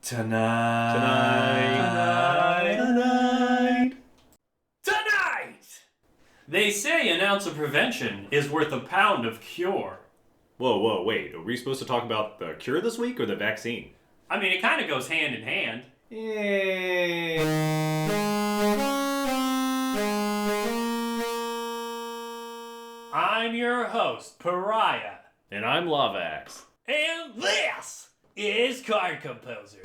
Tonight. They say an ounce of prevention is worth a pound of cure. Whoa, wait. Are we supposed to talk about the cure this week or the vaccine? I mean, it kind of goes hand in hand. I'm your host, Pariah. And I'm Lovax. And this is Card Composer.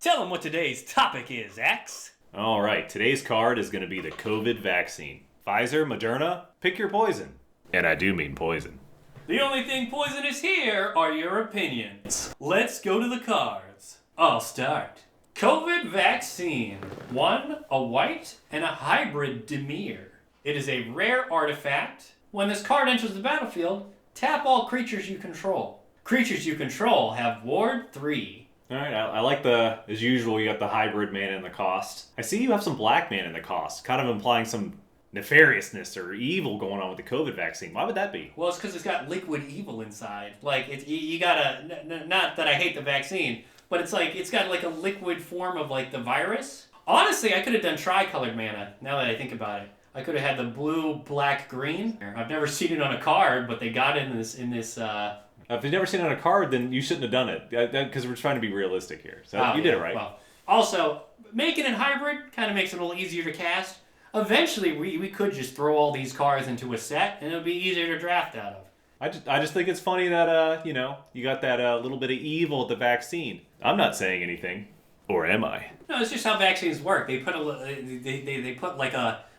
Tell them what today's topic is, X. All right, today's card is going to be the COVID vaccine. Pfizer, Moderna, pick your poison. And I do mean poison. The only thing poisonous here are your opinions. Let's go to the cards. I'll start. COVID vaccine. 1, a white, and a hybrid Dimir. It is a rare artifact. When this card enters the battlefield, tap all creatures you control. Creatures you control have Ward 3. Alright, I like as usual, you got the hybrid mana in the cost. I see you have some black mana in the cost, kind of implying some nefariousness or evil going on with the COVID vaccine. Why would that be? Well, it's because it's got liquid evil inside. Like, you gotta, not that I hate the vaccine, but it's like, it's got like a liquid form of like the virus. Honestly, I could have done tricolored mana, now that I think about it. I could have had the blue, black, green. I've never seen it on a card, but they got it in this If you've never seen it on a card, then you shouldn't have done it, because we're trying to be realistic here. So you did it right. Well, also, making it hybrid kind of makes it a little easier to cast. Eventually, we could just throw all these cards into a set, and it would be easier to draft out of. I just think it's funny that, you got that little bit of evil with the vaccine. I'm not saying anything. Or am I? No, it's just how vaccines work. They put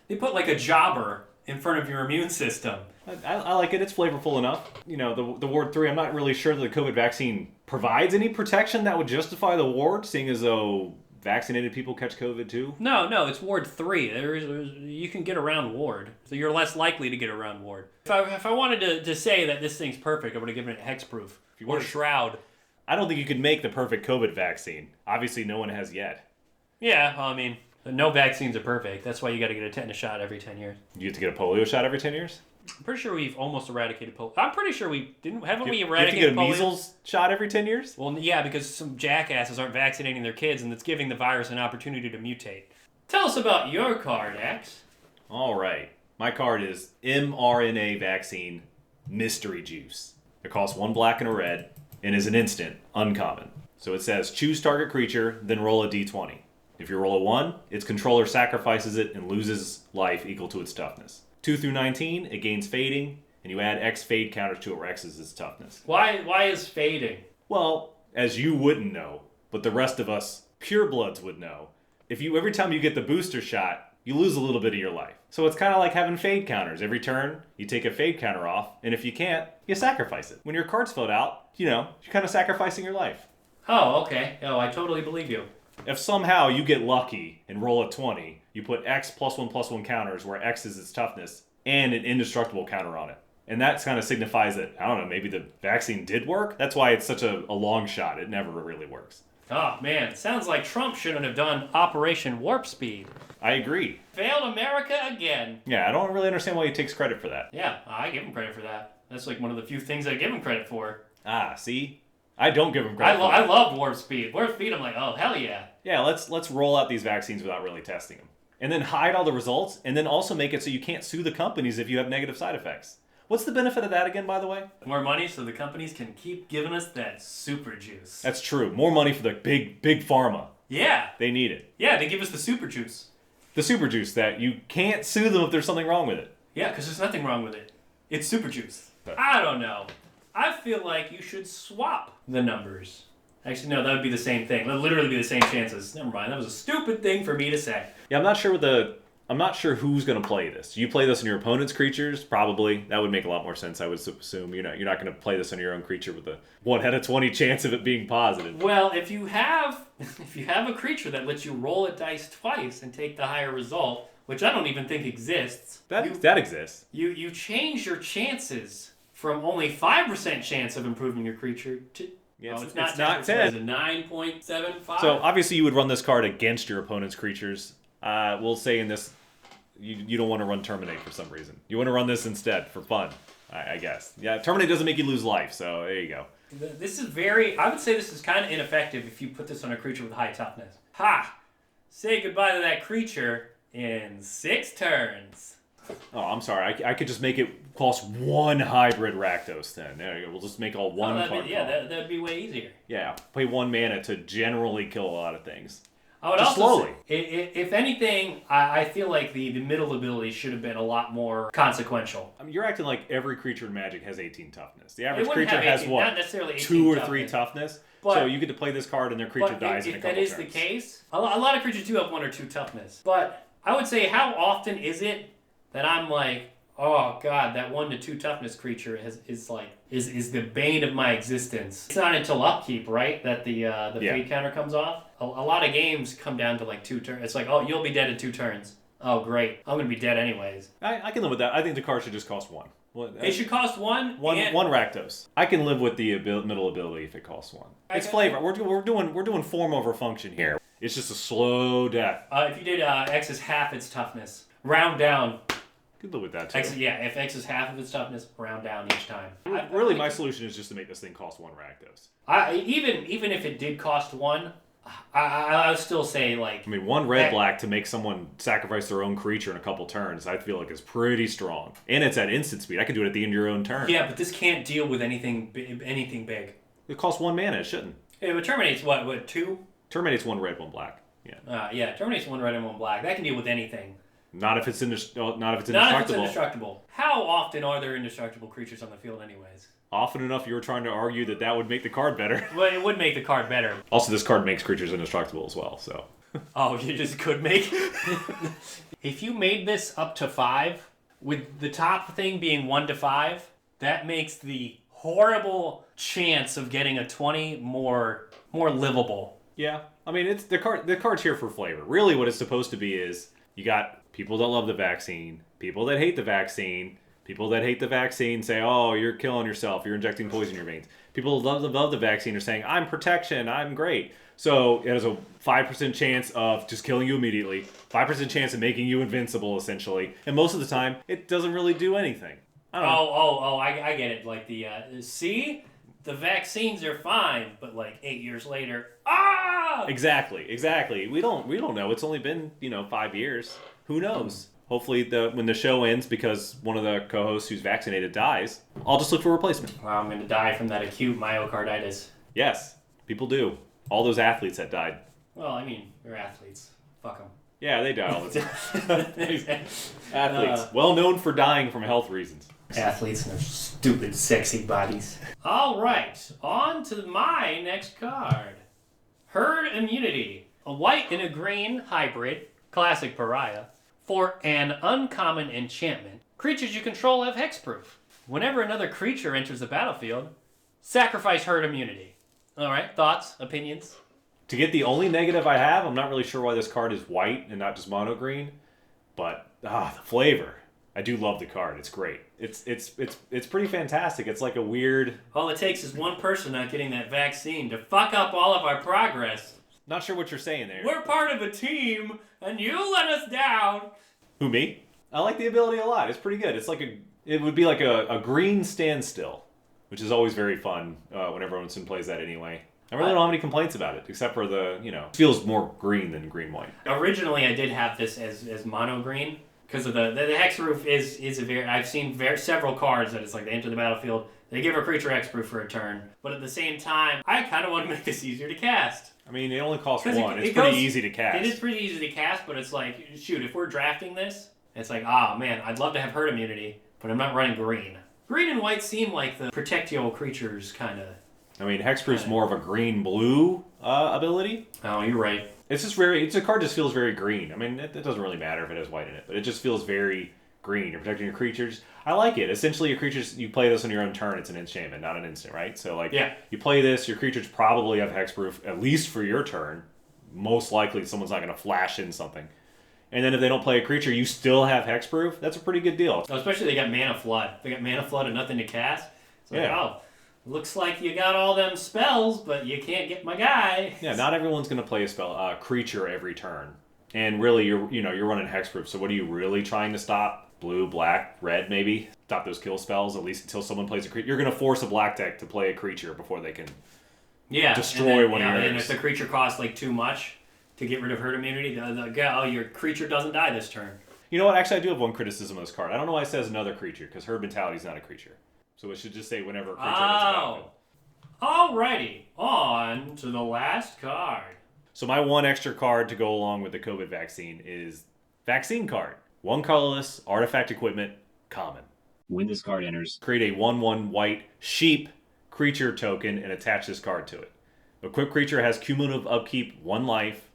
they put like a jobber in front of your immune system. I like it. It's flavorful enough. You know, the Ward 3, I'm not really sure that the COVID vaccine provides any protection that would justify the ward, seeing as though vaccinated people catch COVID too. No, it's Ward 3. You can get around Ward. So you're less likely to get around Ward. If I wanted to say that this thing's perfect, I would have given it hexproof. Or Shroud. I don't think you could make the perfect COVID vaccine. Obviously, no one has yet. Yeah, well, I mean, no vaccines are perfect. That's why you got to get a tetanus shot every 10 years. You get to get a polio shot every 10 years? I'm pretty sure we've almost eradicated polio. I'm pretty sure we didn't. Haven't we You have eradicated to get a measles shot every 10 years? Well, yeah, because some jackasses aren't vaccinating their kids, and it's giving the virus an opportunity to mutate. Tell us about your card, X. All right. My card is mRNA Vaccine Mystery Juice. It costs 1 black and a red, and is an instant, uncommon. So it says, choose target creature, then roll a d20. If you roll a 1, its controller sacrifices it and loses life equal to its toughness. 2 through 19, it gains fading, and you add X fade counters to it, where X is its toughness. Why is fading? Well, as you wouldn't know, but the rest of us purebloods would know, every time you get the booster shot, you lose a little bit of your life. So it's kind of like having fade counters. Every turn, you take a fade counter off, and if you can't, you sacrifice it. When your card's filled out, you're kind of sacrificing your life. Oh, okay. Oh, I totally believe you. If somehow you get lucky and roll a 20, you put X +1/+1 counters where X is its toughness and an indestructible counter on it. And that kind of signifies that, I don't know, maybe the vaccine did work? That's why it's such a long shot. It never really works. Oh, man. Sounds like Trump shouldn't have done Operation Warp Speed. I agree. Failed America again. Yeah, I don't really understand why he takes credit for that. Yeah, I give him credit for that. That's like one of the few things I give him credit for. Ah, see? I don't give him credit I love Warp Speed. Warp Speed, I'm like, oh, hell yeah. Yeah, let's roll out these vaccines without really testing them. And then hide all the results, and then also make it so you can't sue the companies if you have negative side effects. What's the benefit of that again, by the way? More money so the companies can keep giving us that super juice. That's true. More money for the big pharma. Yeah. They need it. Yeah, they give us the super juice. The super juice that you can't sue them if there's something wrong with it. Yeah, because there's nothing wrong with it. It's super juice. I don't know. I feel like you should swap the numbers. Actually, no, that would be the same thing. That would literally be the same chances. Never mind. That was a stupid thing for me to say. Yeah, I'm not sure who's going to play this. Do you play this on your opponent's creatures? Probably. That would make a lot more sense, I would assume. You're not going to play this on your own creature with a 1 out of 20 chance of it being positive. Well, if you have a creature that lets you roll a dice twice and take the higher result, which I don't even think exists. That exists. You change your chances from only 5% chance of improving your creature to... Yeah, it's not 10. 10. It's a 9.75. So obviously you would run this card against your opponent's creatures. We'll say in this, you don't want to run Terminate for some reason. You want to run this instead for fun, I guess. Yeah, Terminate doesn't make you lose life, so there you go. This is I would say this is kind of ineffective if you put this on a creature with high toughness. Ha! Say goodbye to that creature in 6 turns. Oh, I'm sorry. I could just make it cost 1 hybrid Rakdos then. There you go. We'll just make all one card. That'd be way easier. Yeah, pay 1 mana to generally kill a lot of things. I would just also slowly. say, if anything, I feel like the middle ability should have been a lot more consequential. I mean, you're acting like every creature in Magic has 18 toughness. The average It wouldn't creature have has 18, what? not necessarily 18 2 or toughness. 3 toughness. But- so you get to play this card and their creature But dies in a if couple that is turns. the case, a lot of creatures do have 1 or 2 toughness. But I would say, how often is it that I'm like, oh god, that 1 to 2 toughness creature is the bane of my existence. It's not until upkeep, right, that the fate counter comes off. A lot of games come down to like 2 turns. It's like, oh, you'll be dead in 2 turns. Oh great, I'm gonna be dead anyways. I can live with that. I think the card should just cost 1. It should cost 1. One Rakdos. I can live with the middle ability if it costs 1. It's flavor. We're doing form over function here. It's just a slow death. If you did X is half its toughness, round down. Could live with that too. If X is half of its toughness, round down each time. Really, my solution is just to make this thing cost 1 Rakdos. Even if it did cost 1, I would still say like. I mean, 1 red-black to make someone sacrifice their own creature in a couple turns, I feel like is pretty strong. And it's at instant speed. I could do it at the end of your own turn. Yeah, but this can't deal with anything big. It costs 1 mana. It shouldn't. It terminates what 2? Terminates 1 red, 1 black. Yeah. Terminates 1 red and 1 black. That can deal with anything. Not if it's indestructible. Not if it's indestructible. How often are there indestructible creatures on the field, anyways? Often enough, you were trying to argue that would make the card better. Well, it would make the card better. Also, this card makes creatures indestructible as well. So. Oh, you just could make. If you made this up to 5, with the top thing being 1 to 5, that makes the horrible chance of getting a 20 more livable. Yeah, I mean it's the card's here for flavor. Really, what it's supposed to be is you got people that love the vaccine, people that hate the vaccine, people that hate the vaccine say, "Oh, you're killing yourself. You're injecting poison in your veins." People that love the vaccine are saying, "I'm protection. I'm great." So it has a 5% chance of just killing you immediately, 5% chance of making you invincible, essentially, and most of the time it doesn't really do anything. I don't know. I get it. Like see, the vaccines are fine, but like 8 years later, Exactly. We don't know. It's only been 5 years. Who knows? Hopefully, when the show ends because one of the co-hosts who's vaccinated dies, I'll just look for a replacement. Well, I'm gonna die from that acute myocarditis. Yes, people do. All those athletes that died. Well, I mean, they're athletes. Fuck them. Yeah, they die all the time. Athletes, well known for dying from health reasons. Athletes and their stupid, sexy bodies. All right, on to my next card. Herd Immunity. A white and a green hybrid, classic pariah, for an uncommon enchantment. Creatures you control have hexproof. Whenever another creature enters the battlefield, sacrifice Herd Immunity. All right, thoughts, opinions? To get the only negative I have, I'm not really sure why this card is white and not just mono green, but the flavor. I do love the card. It's great. It's pretty fantastic. It's like a weird. All it takes is one person not getting that vaccine to fuck up all of our progress. Not sure what you're saying there. We're part of a team, and you let us down. Who, me? I like the ability a lot. It's pretty good. It would be like a green standstill, which is always very fun when everyone plays that anyway. I really don't have any complaints about it, except for it feels more green than green-white. Originally, I did have this as mono green, because of the hexproof is a very. I've seen several cards that it's like they enter the battlefield, they give a creature hexproof for a turn, but at the same time, I kind of want to make this easier to cast. I mean, it only costs 1. It's pretty easy to cast. It is pretty easy to cast, but it's like, shoot, if we're drafting this, it's like, man, I'd love to have Herd Immunity, but I'm not running green. Green and white seem like the protectile creatures kind of. I mean, hexproof's more of a green-blue ability. Oh, you're right. It's a card just feels very green. I mean, it doesn't really matter if it has white in it, but it just feels very green. You're protecting your creatures. I like it. Essentially, your creatures, you play this on your own turn. It's an enchantment, not an instant, right? So, you play this, your creatures probably have hexproof, at least for your turn. Most likely, someone's not going to flash in something. And then if they don't play a creature, you still have hexproof. That's a pretty good deal. Oh, especially they got Mana Flood. They got Mana Flood and nothing to cast. It's like, looks like you got all them spells, but you can't get my guy. Yeah, not everyone's going to play a creature every turn. And really, you're running hexproof. So what are you really trying to stop? blue, black, red, maybe. Stop those kill spells, at least until someone plays a creature. You're going to force a black deck to play a creature before they can destroy one of yours. And if the creature costs like too much to get rid of herd immunity, your creature doesn't die this turn. You know what? Actually, I do have one criticism of this card. I don't know why it says another creature, because herd mentality is not a creature. So it should just say whenever a creature has a benefit. Alrighty, on to the last card. So my one extra card to go along with the COVID vaccine is Vaccine card. 1 colorless, artifact equipment, common. When this card enters, create a 1/1 white sheep creature token and attach this card to it. Equipped creature has cumulative upkeep, 1 life.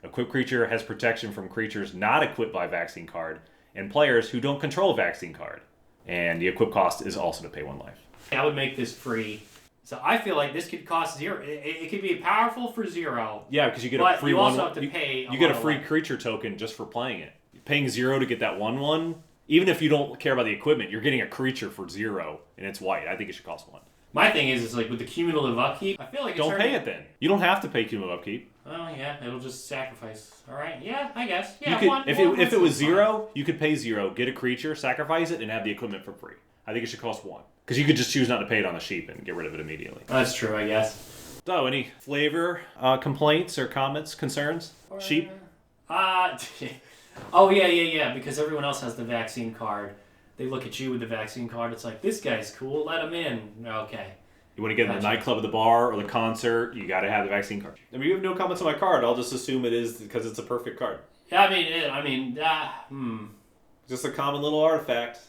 Equipped creature has protection from creatures not equipped by vaccine card and players who don't control vaccine card. And the equip cost is also to pay 1 life. I would make this free. So I feel like this could cost 0. It could be powerful for 0. Yeah, because you get but a free you one. Also have to pay. You get a free creature token just for playing it. Paying 0 to get that 1/1. Even if you don't care about the equipment, you're getting a creature for 0 and it's white. I think it should cost 1. My thing is like with the cumulative upkeep, I feel like don't pay it then. You don't have to pay cumulative upkeep. Oh yeah, it'll just sacrifice. All right, yeah, I guess. Yeah, you could, if it was 0, you could pay 0, get a creature, sacrifice it, and have the equipment for free. I think it should cost 1 because you could just choose not to pay it on the sheep and get rid of it immediately. That's true, I guess. So, any flavor complaints or comments, concerns? Sheep? Oh yeah. Because everyone else has the vaccine card. They look at you with the vaccine card. It's like, this guy's cool. Let him in. Okay. You want to get in the nightclub or the bar or the concert, you got to have the vaccine card. I mean, you have no comments on my card. I'll just assume it is because it's a perfect card. Yeah, Just a common little artifact.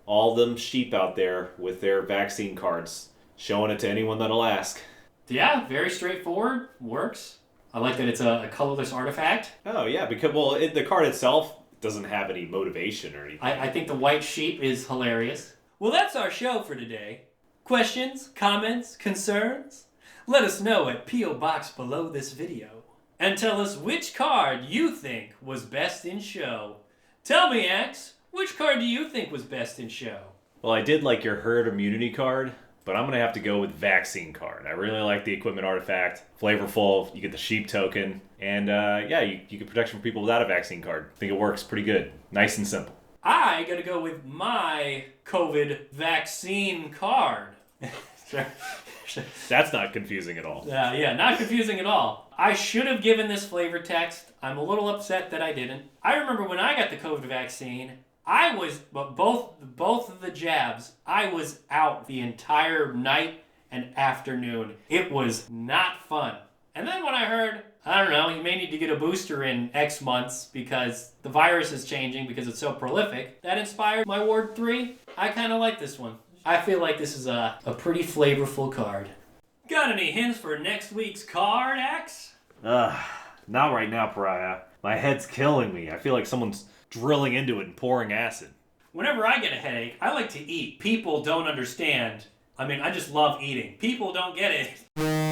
All them sheep out there with their vaccine cards, showing it to anyone that'll ask. Yeah, very straightforward. Works. I like that it's a colorless artifact. Oh, yeah, because, the card itself doesn't have any motivation or anything. I think the white sheep is hilarious. Well, that's our show for today. Questions, comments, concerns? Let us know at P.O. Box below this video. And tell us which card you think was best in show. Tell me, Axe, which card do you think was best in show? Well, I did like your herd immunity card, but I'm going to have to go with vaccine card. I really like the equipment artifact. Flavorful, you get the sheep token, and you get protection from people without a vaccine card. I think it works pretty good. Nice and simple. I gotta go with my COVID vaccine card. That's not confusing at all. Yeah, not confusing at all. I should have given this flavor text. I'm a little upset that I didn't. I remember when I got the COVID vaccine, I was, both of the jabs, I was out the entire night and afternoon. It was not fun. And then when I heard, I don't know, you may need to get a booster in X months because the virus is changing because it's so prolific, that inspired my Ward 3. I kind of like this one. I feel like this is a pretty flavorful card. Got any hints for next week's card, Axe? Not right now, Pariah. My head's killing me. I feel like someone's drilling into it and pouring acid. Whenever I get a headache, I like to eat. People don't understand. I just love eating. People don't get it.